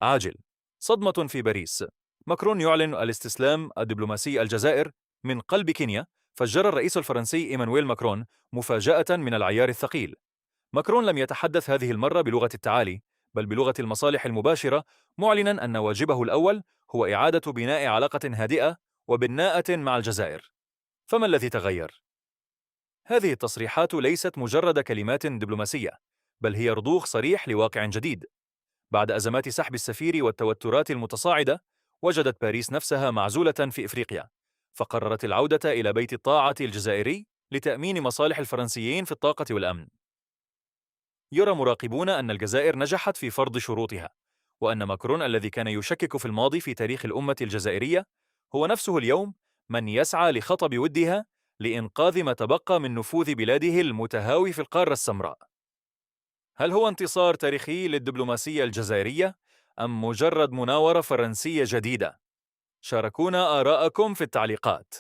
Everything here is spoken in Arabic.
عاجل. صدمة في باريس. ماكرون يعلن الاستسلام الدبلوماسي الجزائر من قلب كينيا. فجر الرئيس الفرنسي إيمانويل ماكرون مفاجأة من العيار الثقيل. ماكرون لم يتحدث هذه المرة بلغة التعالي، بل بلغة المصالح المباشرة، معلنا أن واجبه الأول هو إعادة بناء علاقة هادئة وبناءة مع الجزائر. فما الذي تغير؟ هذه التصريحات ليست مجرد كلمات دبلوماسية، بل هي رضوخ صريح لواقع جديد. بعد أزمات سحب السفير والتوترات المتصاعدة، وجدت باريس نفسها معزولة في إفريقيا، فقررت العودة إلى بيت الطاعة الجزائري لتأمين مصالح الفرنسيين في الطاقة والأمن. يرى مراقبون أن الجزائر نجحت في فرض شروطها، وأن ماكرون الذي كان يشكك في الماضي في تاريخ الأمة الجزائرية هو نفسه اليوم من يسعى لخطب ودها لإنقاذ ما تبقى من نفوذ بلاده المتهاوي في القارة السمراء. هل هو انتصار تاريخي للدبلوماسية الجزائرية أم مجرد مناورة فرنسية جديدة؟ شاركونا آراءكم في التعليقات.